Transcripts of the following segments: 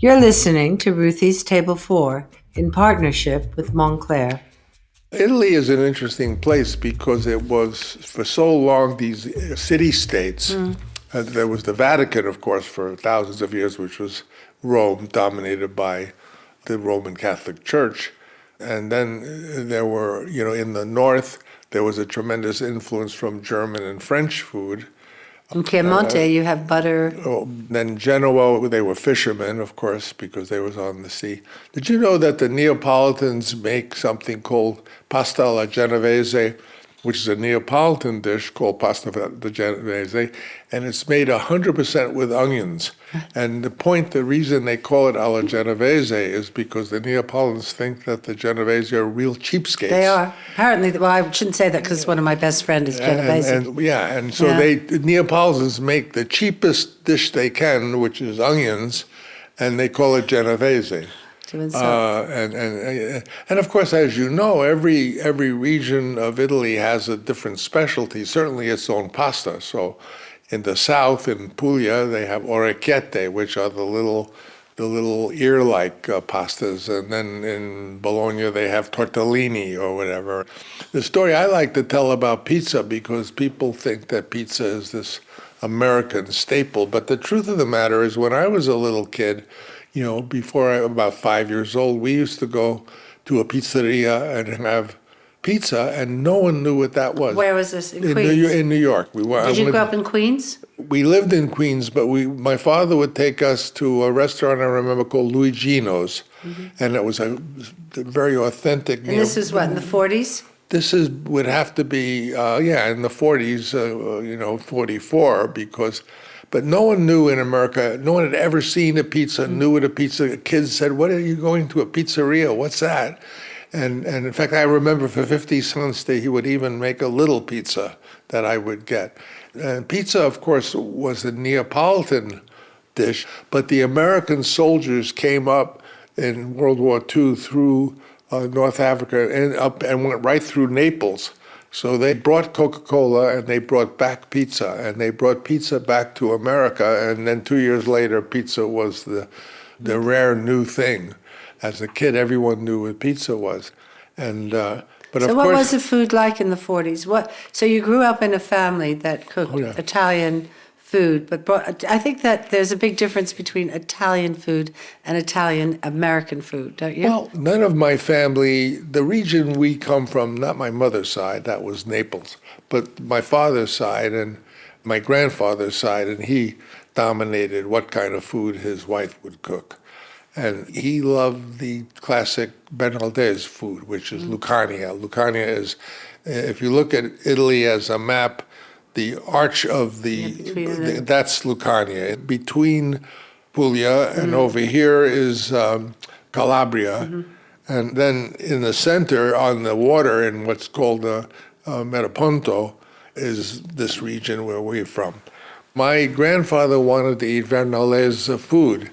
You're listening to Ruthie's Table 4 in partnership with Moncler. Italy is an interesting place because it was, for so long, these city-states. There was the Vatican, of course, for thousands of years, which was Rome, dominated by the Roman Catholic Church. And then there were, in the north, there was a tremendous influence from German and French food. In Piemonte, you have butter. Then Genoa, they were fishermen, of course, because they was on the sea. Did you know that the Neapolitans make something called pasta alla genovese, which is a Neapolitan dish called pasta alla genovese, and it's made 100% with onions. And the reason they call it alla genovese is because the Neapolitans think that the Genovese are real cheapskates. They are. Apparently, well, I shouldn't say that because one of my best friends is Genovese. And so the Neapolitans make the cheapest dish they can, which is onions, and they call it Genovese. And of course, as you know, every region of Italy has a different specialty, certainly its own pasta. So in the south, in Puglia, they have orecchiette, which are the little ear-like pastas. And then in Bologna, they have tortellini or whatever. The story I like to tell about pizza, because people think that pizza is this American staple. But the truth of the matter is, when I was a little kid, before I was about 5 years old, we used to go to a pizzeria and have pizza, and no one knew what that was. Where was this? In Queens? In New York. Did you grow up in Queens? We lived in Queens, but my father would take us to a restaurant I remember called Luigino's, and it was a very authentic. And this is what, in the 40s? This would have to be, in the 40s, 44, but no one knew in America, no one had ever seen a pizza, knew what a pizza, kids said, "What are you going to a pizzeria? What's that?" And in fact, I remember for 50 cents, he would even make a little pizza that I would get. And pizza, of course, was a Neapolitan dish, but the American soldiers came up in World War II through North Africa and went right through Naples. So they brought Coca-Cola and they brought back pizza, and they brought pizza back to America, and then 2 years later, pizza was the rare new thing. As a kid, everyone knew what pizza was. And but so what was the food like in the 40s? So you grew up in a family that cooked Italian food, but I think that there's a big difference between Italian food and Italian American food, don't you? Well, none of my family, the region we come from, not my mother's side, that was Naples, but my father's side and my grandfather's side, and he dominated what kind of food his wife would cook. And he loved the classic Benaldese food, which is Lucania. Lucania is, if you look at Italy as a map, the arch of that's Lucania. Between Puglia and over here is Calabria. And then in the center on the water in what's called Metaponto is this region where we're from. My grandfather wanted to eat Vernalese food.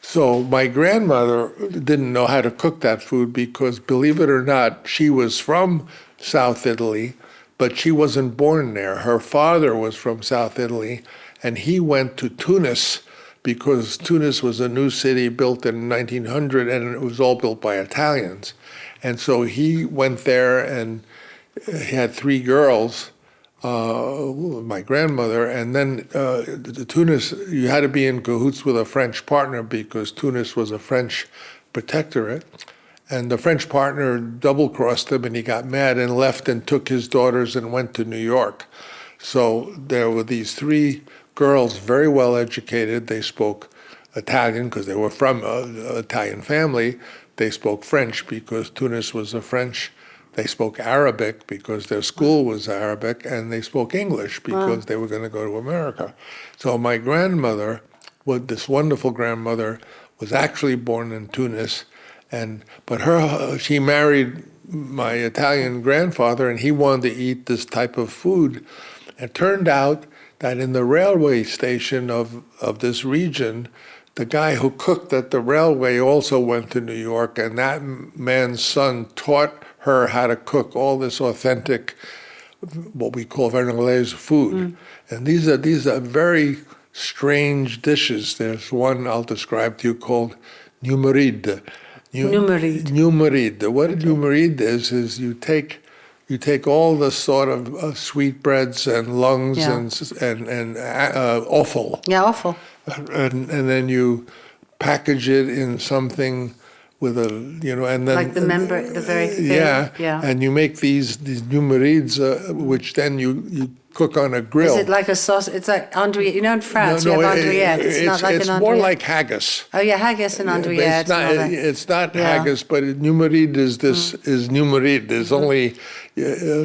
So my grandmother didn't know how to cook that food because, believe it or not, she was from South Italy, but she wasn't born there. Her father was from South Italy, and he went to Tunis because Tunis was a new city built in 1900, and it was all built by Italians. And so he went there, and he had 3 girls, my grandmother, and then Tunis, you had to be in cahoots with a French partner because Tunis was a French protectorate. And the French partner double-crossed him, and he got mad and left and took his daughters and went to New York. So there were these 3 girls, very well educated. They spoke Italian because they were from an Italian family. They spoke French because Tunis was a French. They spoke Arabic because their school was Arabic, and they spoke English because they were going to go to America. So my grandmother, this wonderful grandmother, was actually born in Tunis. But she married my Italian grandfather, and he wanted to eat this type of food. It turned out that in the railway station of this region, the guy who cooked at the railway also went to New York, and that man's son taught her how to cook all this authentic, what we call Vernalese food. And these are very strange dishes. There's one I'll describe to you called numeride. Numeride. Numeride. What a numeride is you take all the sort of sweetbreads and lungs and offal. Yeah, awful. And then you package it in something with a, and then Like the very thin. yeah, and you make these numerides, which then you cook on a grill. Is it like a sauce? It's like andouillette. You know, in France we have andouillette. It's not like an andouillette. It's more like haggis. Oh yeah, haggis and andouillette. It's not haggis, but numeride is numeride. There's only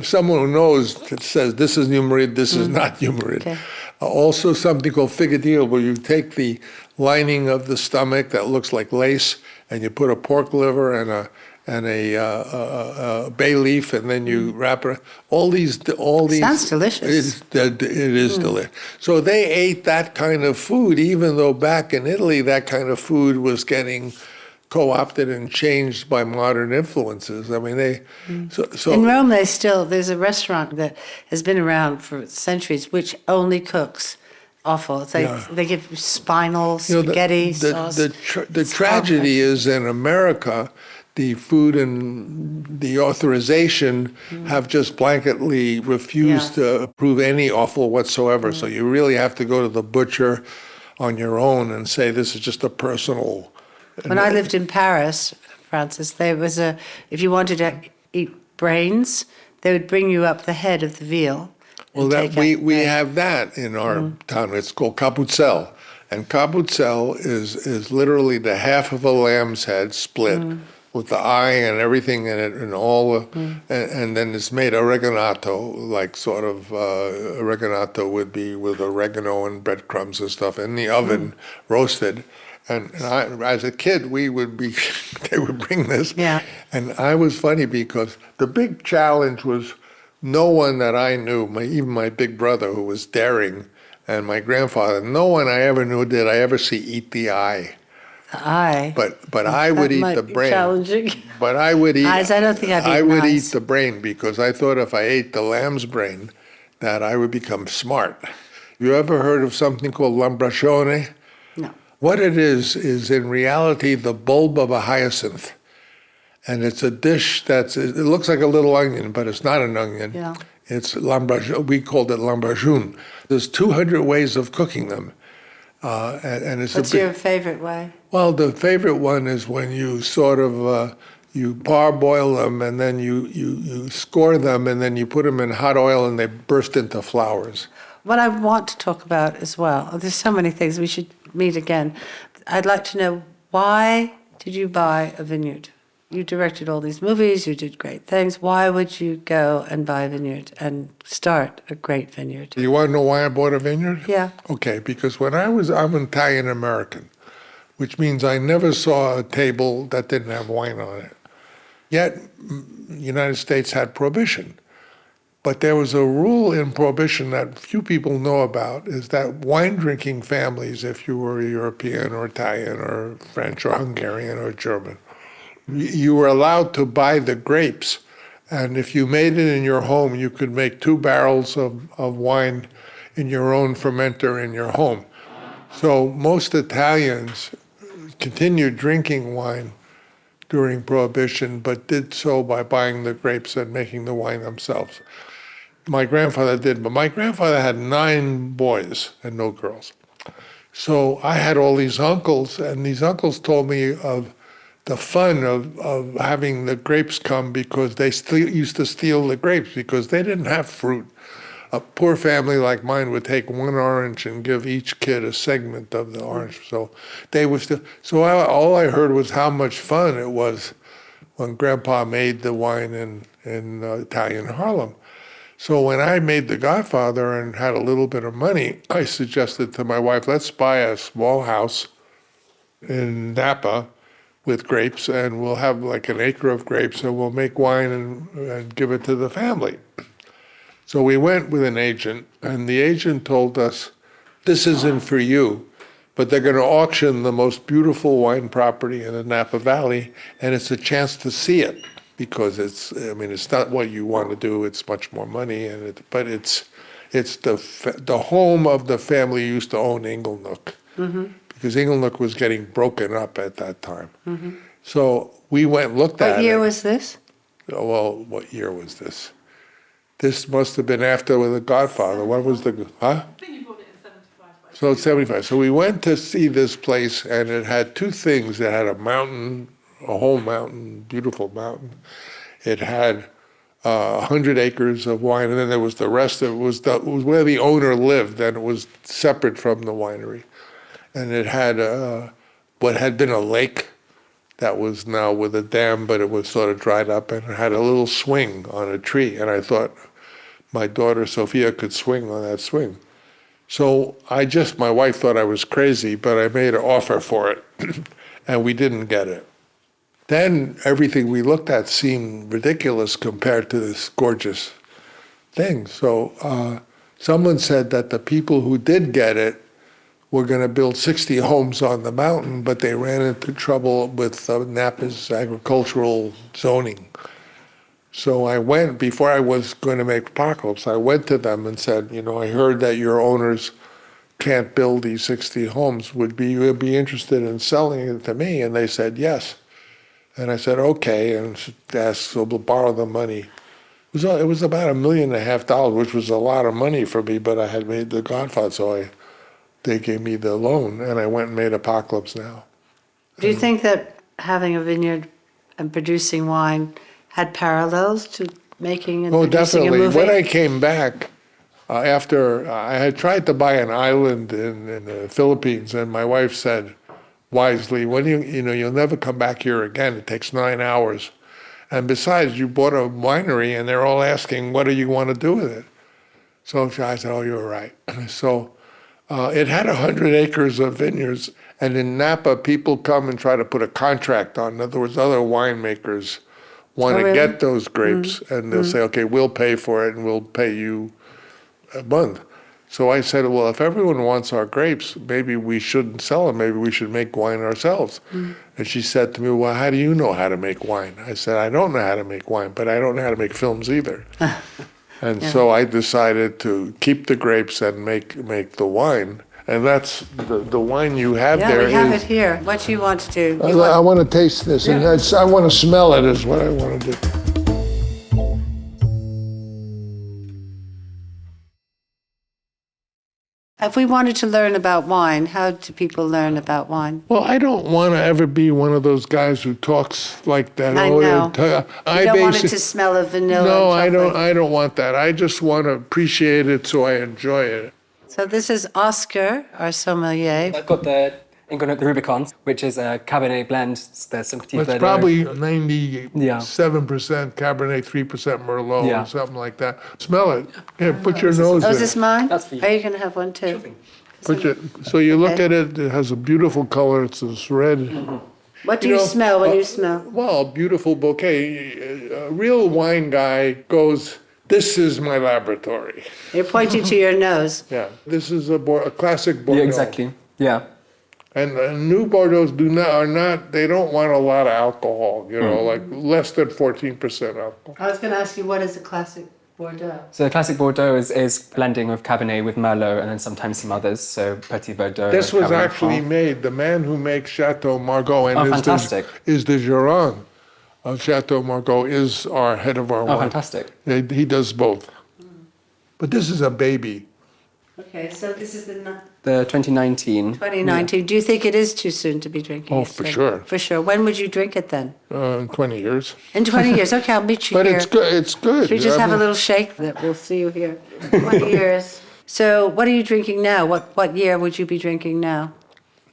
someone who knows that says this is numeride, this is not numeride. Okay. Also something called figadille, where you take the lining of the stomach that looks like lace, and you put a pork liver and a bay leaf, and then you wrap it. All these. Sounds delicious. It is delicious. So they ate that kind of food, even though back in Italy that kind of food was getting co-opted and changed by modern influences. I mean, so in Rome, there's a restaurant that has been around for centuries, which only cooks offal. It's like they give spinal spaghetti sauce. The tragedy is in America, the food and the authorization have just blanketly refused to approve any offal whatsoever. So you really have to go to the butcher on your own and say this is just a personal. When I lived in Paris, Francis, there was if you wanted to eat brains, they would bring you up the head of the veal. Well, we have that in our town. It's called Coppol'as, and Coppol'as is literally the half of a lamb's head split with the eye and everything in it, and all, and then it's made oreganato, like sort of oreganato would be with oregano and breadcrumbs and stuff in the oven, roasted. And I, as a kid, they would bring this. Yeah. And I was funny because the big challenge was no one that I knew, even my big brother who was daring, and my grandfather, no one I ever knew did I ever see eat the eye. The eye. But I would eat the brain. Challenging. But I would eat. Eyes, I don't think I've eaten I would eyes. eat the brain because I thought if I ate the lamb's brain, that I would become smart. You ever heard of something called lambrascione? No. What it is in reality the bulb of a hyacinth. And it's a dish it looks like a little onion, but it's not an onion. Yeah. It's lambrascione. We called it lambrascione. There's 200 ways of cooking them. And it's What's your favorite way? Well, the favorite one is when you sort of, you parboil them and then you score them and then you put them in hot oil and they burst into flowers. What I want to talk about as well, there's so many things, we should meet again. I'd like to know, why did you buy a vineyard? You directed all these movies, you did great things. Why would you go and buy a vineyard and start a great vineyard? You want to know why I bought a vineyard? Yeah. Okay, because I'm Italian American, which means I never saw a table that didn't have wine on it. Yet, the United States had prohibition. But there was a rule in prohibition that few people know about, is that wine-drinking families, if you were European or Italian or French or Hungarian or German, you were allowed to buy the grapes. And if you made it in your home, you could make 2 barrels of wine in your own fermenter in your home. So most Italians continued drinking wine during Prohibition, but did so by buying the grapes and making the wine themselves. My grandfather did, but my grandfather had 9 boys and no girls. So I had all these uncles, and these uncles told me of the fun of having the grapes come because they used to steal the grapes because they didn't have fruit. A poor family like mine would take 1 orange and give each kid a segment of the orange. So they would still. So all I heard was how much fun it was when Grandpa made the wine in Italian Harlem. So when I made The Godfather and had a little bit of money, I suggested to my wife, let's buy a small house in Napa with grapes, and we'll have like an acre of grapes, and we'll make wine and give it to the family. So we went with an agent, and the agent told us, this isn't for you, but they're going to auction the most beautiful wine property in the Napa Valley, and it's a chance to see it, because it's not what you want to do, it's much more money, but it's It's the home of the family who used to own Inglenook, because Inglenook was getting broken up at that time. So we went and looked at it. What year was this? Well, what year was this? This must have been after with the Godfather. What was the, huh? I think you bought it in 75. So it's 75. So we went to see this place, and it had two things. It had a mountain, a whole mountain, beautiful mountain. It had 100 acres of wine, and then there was the rest. It was where the owner lived, and it was separate from the winery. And it had what had been a lake that was now with a dam, but it was sort of dried up, and it had a little swing on a tree. And I thought my daughter Sophia could swing on that swing. So my wife thought I was crazy, but I made an offer for it, and we didn't get it. Then everything we looked at seemed ridiculous compared to this gorgeous thing. So someone said that the people who did get it were going to build 60 homes on the mountain, but they ran into trouble with Napa's agricultural zoning. So I went, before I was going to make Apocalypse, I went to them and said, I heard that your owners can't build these 60 homes. Would you be interested in selling it to me? And they said yes. And I said, okay, and asked, so we'll borrow the money. It was about $1.5 million, which was a lot of money for me, but I had made The Godfather, so they gave me the loan, and I went and made Apocalypse Now. Do you think that having a vineyard and producing wine had parallels to making and producing definitely. a movie? When I came back, after I had tried to buy an island in the Philippines, and my wife said wisely, "When you'll never come back here again. It takes 9 hours, and besides, you bought a winery, and they're all asking, what do you want to do with it?" So I said, "Oh, you're right." So it had 100 acres of vineyards, and in Napa, people come and try to put a contract on. In other words, other winemakers want to really? get those grapes, and they'll say, okay, we'll pay for it, and we'll pay you a month. So I said, well, if everyone wants our grapes, maybe we shouldn't sell them. Maybe we should make wine ourselves. And she said to me, well, how do you know how to make wine? I said, I don't know how to make wine, but I don't know how to make films either. And so I decided to keep the grapes and make the wine. And that's the wine you have there. Yeah, we have it here. What do you want to do? I want to taste this, and I want to smell it is what I want to do. If we wanted to learn about wine, how do people learn about wine? Well, I don't want to ever be one of those guys who talks like that. I know. You don't want it to smell of vanilla. No, and chocolate. I don't want that. I just want to appreciate it so I enjoy it. So this is Oscar, our sommelier. I've got the Inglenook the Rubicon, which is a Cabernet blend. There's some Petit It's Verdot. probably 97% Cabernet, 3% Merlot, or something like that. Smell it. Here, put your nose Oh, in is this it. mine? That's for you. Are you going to have one too? So you look at it, it has a beautiful color. It's this red. What do you smell when you smell? Well, beautiful bouquet. A real wine guy goes, this is my laboratory. You're pointing to your nose. Yeah, this is a classic Bordeaux. Yeah, exactly. Yeah. And new Bordeaux they don't want a lot of alcohol, like less than 14% alcohol. I was going to ask you, what is a classic Bordeaux? So the classic Bordeaux is blending of Cabernet with Merlot and then sometimes some others. So Petit Verdot. This was Cabernet actually Franc. made, the man who makes Chateau Margaux and fantastic. is the Giron of Chateau Margaux is our head of our wine. Oh, fantastic. He does both. But this is a baby. Okay, so this is the The 2019. 2019. Do you think it is too soon to be drinking Oh, it? for sure. For sure. When would you drink it then? In 20 years. In 20 years. Okay, I'll meet you But here. it's good. It's good. Should we just I have a mean, little shake that we'll see you here? 20 years. So what are you drinking now? What year would you be drinking now?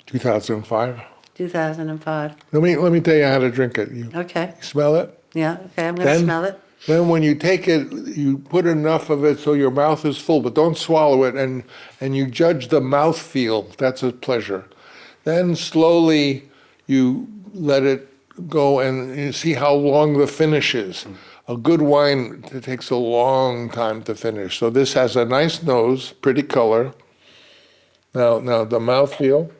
2005. 2005. Let me tell you how to drink it. You Okay. smell it. Yeah, okay, I'm going to smell it. Then when you take it, you put enough of it so your mouth is full, but don't swallow it, and you judge the mouth feel. That's a pleasure. Then slowly you let it go and you see how long the finish is. A good wine, it takes a long time to finish. So this has a nice nose, pretty color. Now the mouth feel.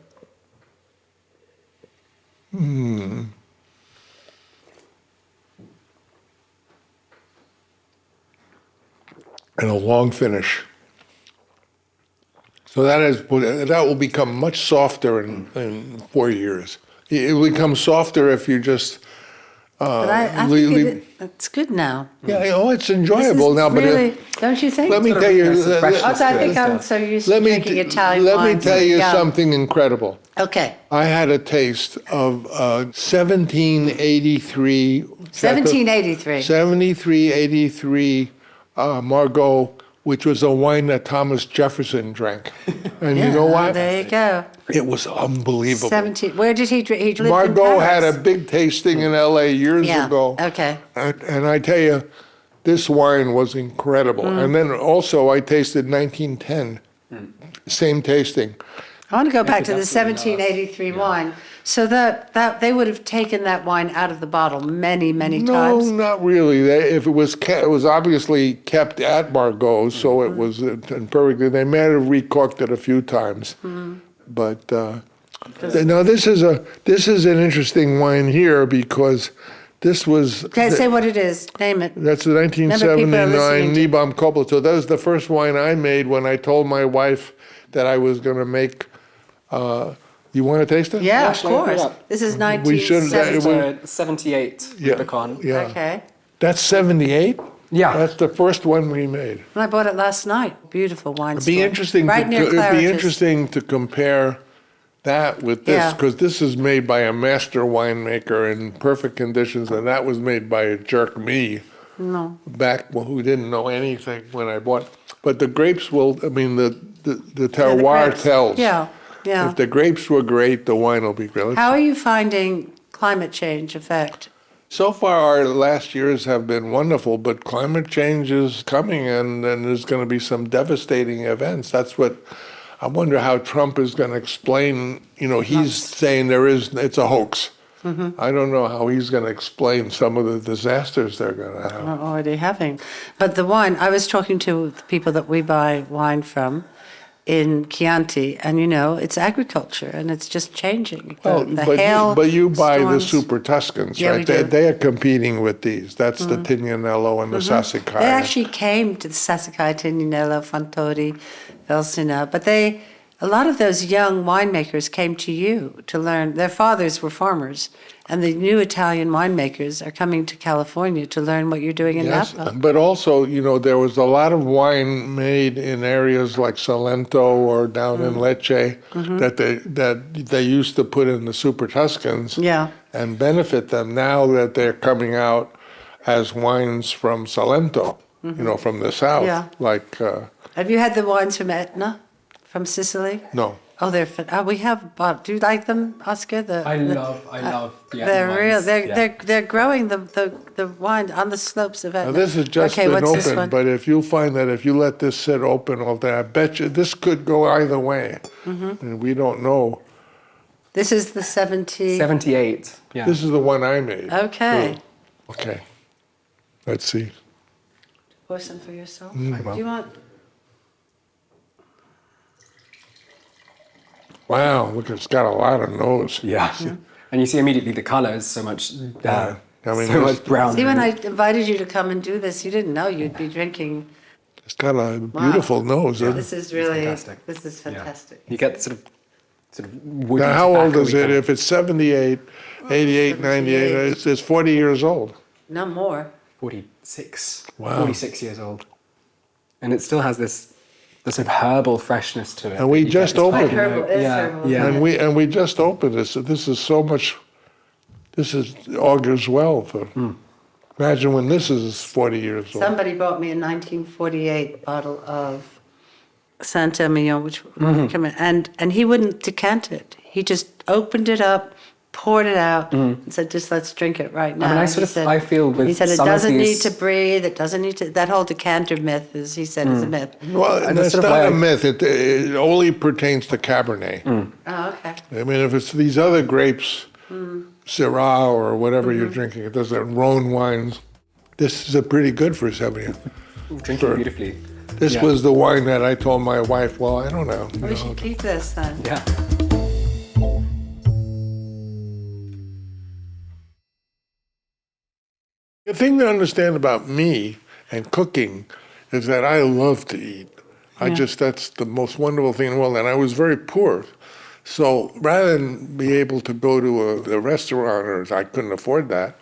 And a long finish. So that will become much softer in 4 years. It will become softer if you just. But I think it's good now. Yeah, it's enjoyable now. Really, But don't you think? let me tell you. Also, I think I'm so used to drinking Italian wine. Let me tell you something incredible. Okay. I had a taste of 1783. 1783. 7383 Margaux, which was a wine that Thomas Jefferson drank. And you know what? There you go. It was unbelievable. Where did he drink? He lived Margaux in had Paris. a big tasting in L.A. years ago. Okay. And I tell you, this wine was incredible. And then also I tasted 1910, same tasting. I want to go back to the 1783 wine. So that they would have taken that wine out of the bottle many times. No, not really. If it was obviously kept at Margaux, so it was perfectly. They may have recorked it a few times, but now this is an interesting wine here because this was. Okay, say what it is. Name it. That's the 1979 Nibam Coppola. So that was the first wine I made when I told my wife that I was going to make. You want to taste it? Yeah, of course. This is 78 Yeah, Rubicon. yeah. Okay. That's 78? Yeah. That's the first one we made. I bought it last night. Beautiful wine It'd be store. interesting. Right near It'd be Claridge's. interesting to compare that with this Yeah. because this is made by a master winemaker in perfect conditions, and that was made by a jerk me. No. Who didn't know anything when I bought. But the grapes will. I mean, the terroir tells. Yeah. Yeah. If the grapes were great, the wine will be great. How are you finding climate change effect? So far, our last years have been wonderful, but climate change is coming, and there's going to be some devastating events. That's what I wonder how Trump is going to explain. You know, he's saying it's a hoax. I don't know how he's going to explain some of the disasters they're going to have. We're already having. But the wine, I was talking to the people that we buy wine from in Chianti, and it's agriculture, and it's just changing. But you buy the Super Tuscans, Yeah, right? we do. They are competing with these. That's the Tignanello and the Sassicaia. They actually came to the Sassicaia, Tignanello, Fontori, Velsina, but a lot of those young winemakers came to you to learn. Their fathers were farmers, and the new Italian winemakers are coming to California to learn what you're doing in Napa. But also, there was a lot of wine made in areas like Salento or down in Lecce that they used to put in the Super Tuscans and benefit them. Now that they're coming out as wines from Salento, from the south. Yeah. Like. Have you had the wines from Etna? From Sicily? No. Oh, we have bought. Do you like them, Oscar? I love the They're Etna real. wines. They're growing the wine on the slopes of Etna. Now this has just been open, but if you find that if you let this sit open all day, I bet you this could go either way, and we don't know. This is the 78. Yeah. This is the one I made. Okay. Okay. Let's see. Pour some for yourself. I will. Do you want? Wow, look, it's got a lot of nose. Yeah. And you see immediately the color is so much, much brown. See, when I invited you to come and do this, you didn't know you'd be drinking. It's got a beautiful nose. This is really fantastic. This is fantastic. You get sort of woody. Now, how old is tobacco-y it? If it's 78, 88, 98, it's 40 years old. No more. 46. Wow. 46 years old. And it still has this sort of herbal freshness to it. And we just opened. Herbal is herbal. Yeah. And we just opened this. So this is so much. This augurs well for. Imagine when this is 40 years old. Somebody bought me a 1948 bottle of Saint Emilion, which and he wouldn't decant it. He just opened it up, poured it out, and said, "Just let's drink it right now." I feel with he said it some of doesn't need these- to breathe. It doesn't need to. That whole decanter myth is a myth. Well, And that's sort of not a like- myth. It only pertains to Cabernet. Oh, okay. I mean, if it's these other grapes, Syrah or whatever you're drinking, it doesn't Rhone wines. This is a pretty good for 70. Drinking beautifully. This was the wine that I told my wife, well, I don't know. We should keep this then. Yeah. The thing to understand about me and cooking is that I love to eat. That's the most wonderful thing in the world. And I was very poor. So rather than be able to go to a restaurant, or I couldn't afford that.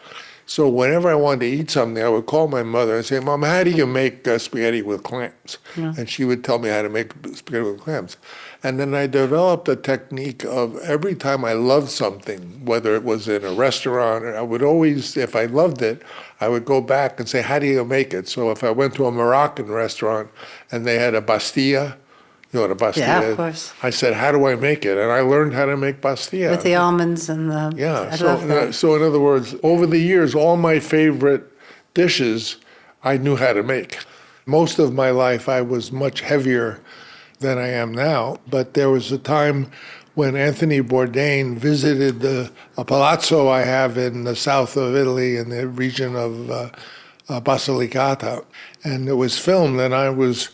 So whenever I wanted to eat something, I would call my mother and say, Mom, how do you make spaghetti with clams? Yeah. And she would tell me how to make spaghetti with clams. And then I developed a technique of every time I loved something, whether it was in a restaurant, or I would always, if I loved it, I would go back and say, how do you make it? So if I went to a Moroccan restaurant and they had a pastilla, you know what a pastilla is? Yeah, of course. I said, how do I make it? And I learned how to make pastilla. With the almonds and the... Yeah. So in other words, over the years, all my favorite dishes I knew how to make. Most of my life, I was much heavier than I am now. But there was a time when Anthony Bourdain visited a palazzo I have in the south of Italy in the region of Basilicata. And it was filmed, and I was...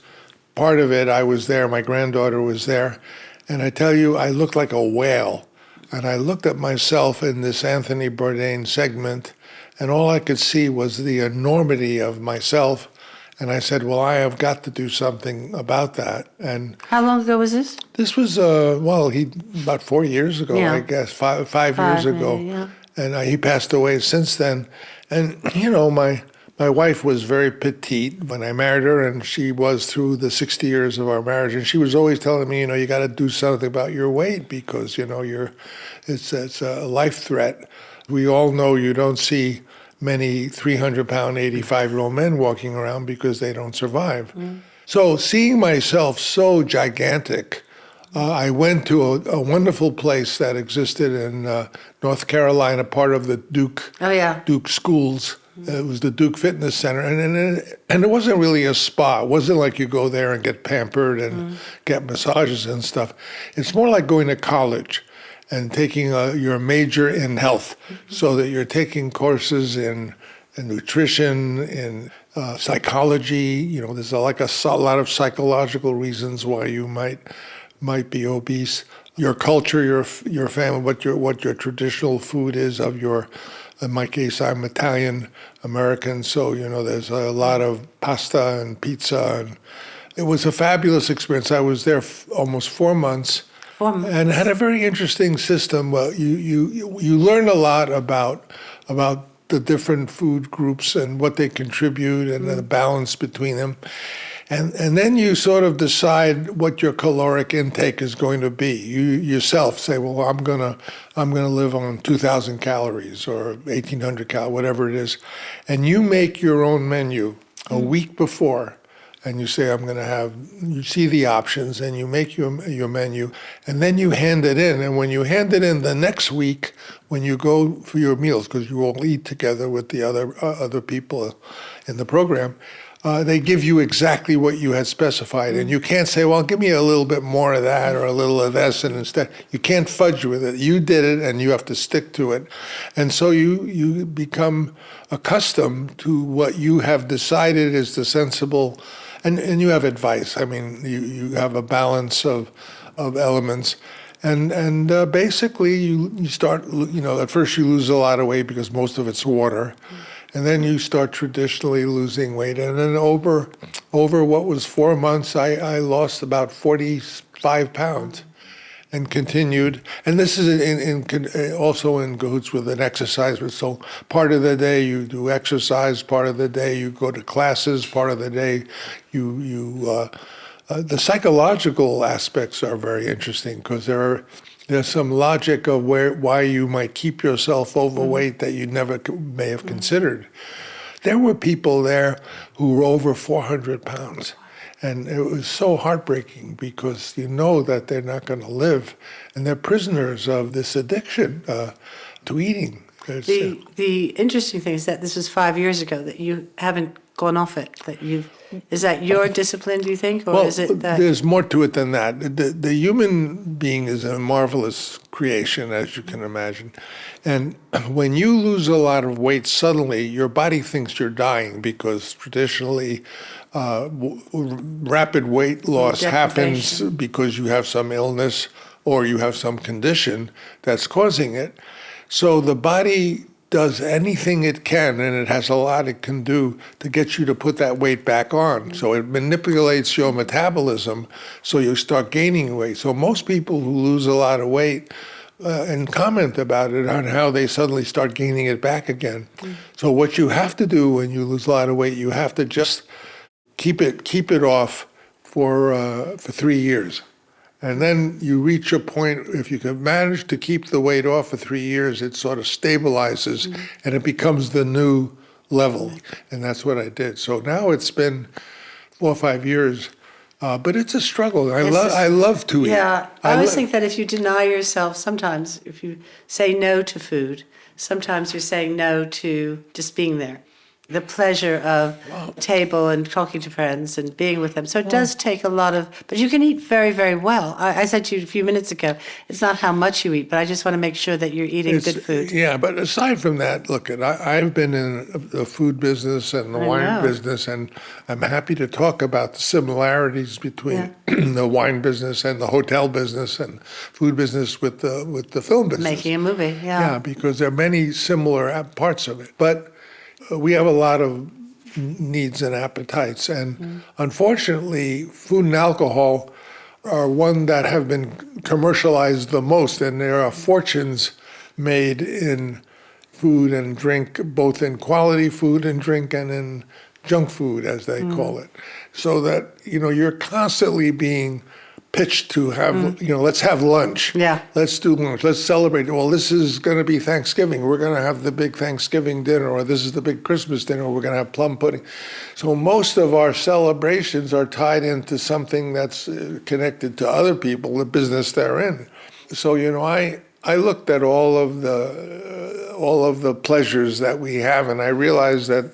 part of it, I was there, my granddaughter was there, and I tell you, I looked like a whale. And I looked at myself in this Anthony Bourdain segment, and all I could see was the enormity of myself. And I said, well, I have got to do something about that. And how long ago was this? This was, about 4 years ago, I guess, five years ago. Maybe, yeah. And he passed away since then. And, my wife was very petite when I married her, and she was through the 60 years of our marriage. And she was always telling me, you got to do something about your weight because, it's a life threat. We all know you don't see many 300-pound, 85-year-old men walking around because they don't survive. Mm. So seeing myself so gigantic, I went to a wonderful place that existed in North Carolina, part of the Duke schools. It was the Duke Fitness Center, and it wasn't really a spa. It wasn't like you go there and get pampered and get massages and stuff. It's more like going to college and taking your major in health, so that you're taking courses in nutrition, in psychology. There's a lot of psychological reasons why you might be obese. Your culture, your family, what your traditional food is of your. In my case, I'm Italian American, so there's a lot of pasta and pizza, and it was a fabulous experience. I was there almost 4 months, and had a very interesting system. Well, you learn a lot about the different food groups and what they contribute and the balance between them. And then you sort of decide what your caloric intake is going to be. You yourself say, well, I'm gonna live on 2,000 calories or 1,800 calories, whatever it is, and you make your own menu a week before, and you say, you see the options, and you make your menu, and then you hand it in. And when you hand it in the next week, when you go for your meals, because you all eat together with the other people in the program, they give you exactly what you had specified. And you can't say, well, give me a little bit more of that or a little of this. And instead, you can't fudge with it. You did it, and you have to stick to it. And so you become accustomed to what you have decided is the sensible, and you have advice. I mean, you have a balance of elements. And basically, you start, at first you lose a lot of weight because most of it's water. And then you start traditionally losing weight. And then over what was 4 months, I lost about 45 pounds and continued. And this is also in cahoots with an exercise. So part of the day you do exercise, part of the day you go to classes, part of the day the psychological aspects are very interesting because there's some logic of why you might keep yourself overweight that you never may have considered. There were people there who were over 400 pounds, and it was so heartbreaking because you know that they're not going to live, and they're prisoners of this addiction to eating. The interesting thing is that this was 5 years ago, that you haven't gone off it, is that your discipline, do you think, or is it that? There's more to it than that. The human being is a marvelous creation, as you can imagine. And when you lose a lot of weight suddenly, your body thinks you're dying because traditionally rapid weight loss happens because you have some illness or you have some condition that's causing it. So the body does anything it can, and it has a lot it can do to get you to put that weight back on. So it manipulates your metabolism so you start gaining weight. So most people who lose a lot of weight and comment about it on how they suddenly start gaining it back again. So what you have to do when you lose a lot of weight, you have to just keep it off for 3 years. And then you reach a point, if you can manage to keep the weight off for 3 years, it sort of stabilizes and it becomes the new level. And that's what I did. So now it's been 4 or 5 years, but it's a struggle. I love to eat. Yeah, I always think that if you deny yourself, sometimes if you say no to food, sometimes you're saying no to just being there. The pleasure of table and talking to friends and being with them. So it does take a lot of, but you can eat very, very well. I said to you a few minutes ago, it's not how much you eat, but I just want to make sure that you're eating good food. Yeah, but aside from that, look, I've been in the food business and the wine business, and I'm happy to talk about the similarities between the wine business and the hotel business and food business with the film business. Making a movie, Yeah, because there are many similar parts of it. But we have a lot of needs and appetites, and unfortunately, food and alcohol are one that have been commercialized the most, and there are fortunes made in food and drink, both in quality food and drink and in junk food, as they call it. So that, you're constantly being pitched to have, let's have lunch. Yeah. Let's do lunch. Let's celebrate. Well, this is going to be Thanksgiving. We're going to have the big Thanksgiving dinner, or this is the big Christmas dinner. We're going to have plum pudding. So most of our celebrations are tied into something that's connected to other people, the business they're in. So, I looked at all of the pleasures that we have, and I realized that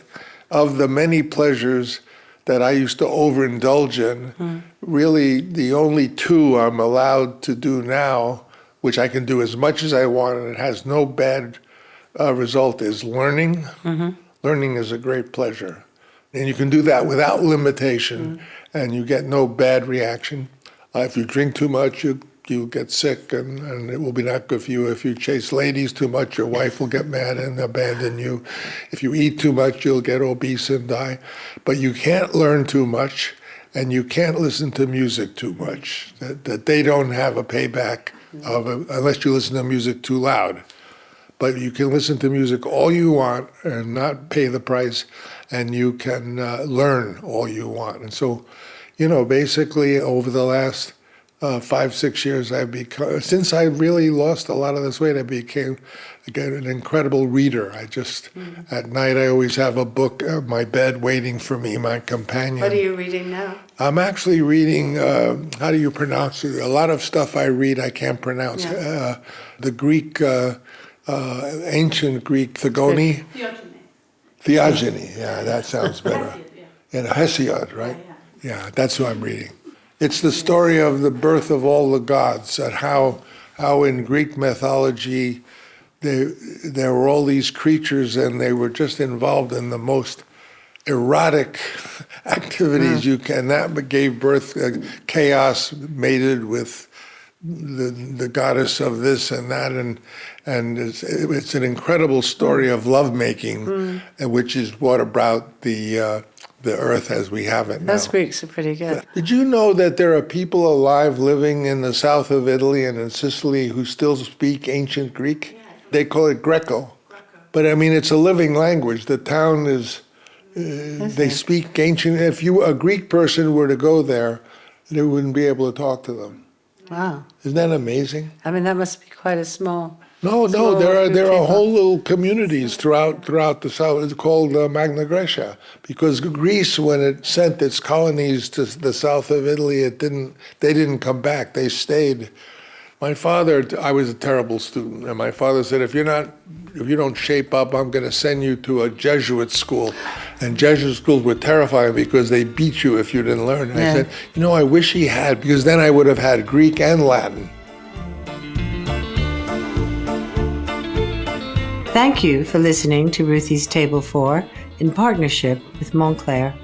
of the many pleasures that I used to overindulge in, really the only two I'm allowed to do now, which I can do as much as I want and it has no bad result, is learning. Learning is a great pleasure. And you can do that without limitation and you get no bad reaction. If you drink too much, you get sick and it will be not good for you. If you chase ladies too much, your wife will get mad and abandon you. If you eat too much, you'll get obese and die. But you can't learn too much and you can't listen to music too much. That they don't have a payback of unless you listen to music too loud. But you can listen to music all you want and not pay the price, and you can learn all you want. And so, basically over the last 5-6 years, since I really lost a lot of this weight, I became an incredible reader. At night, I always have a book on my bed waiting for me, my companion. What are you reading now? I'm actually reading, how do you pronounce it? A lot of stuff I read I can't pronounce. Yeah. The Greek, ancient Greek, Theogony. Theogony, yeah, that sounds better. And Hesiod, right? Yeah, that's who I'm reading. It's the story of the birth of all the gods, and how in Greek mythology there were all these creatures and they were just involved in the most erotic activities you can. That gave birth, chaos mated with the goddess of this and that, and it's an incredible story of lovemaking, which is what about the earth as we have it now. Those Greeks are pretty good. Did you know that there are people alive living in the south of Italy and in Sicily who still speak ancient Greek? They call it Greco. But I mean, it's a living language. The town is, they speak ancient. If a Greek person were to go there, they wouldn't be able to talk to them. Wow. Isn't that amazing? I mean, that must be quite a small... No, there are whole little communities throughout the south. It's called Magna Graecia, because Greece, when it sent its colonies to the south of Italy, they didn't come back. They stayed. My father, I was a terrible student, and my father said, if you don't shape up, I'm going to send you to a Jesuit school. And Jesuit schools were terrifying because they beat you if you didn't learn. And I said, I wish he had, because then I would have had Greek and Latin. Thank you for listening to Ruthie's Table 4 in partnership with Moncler.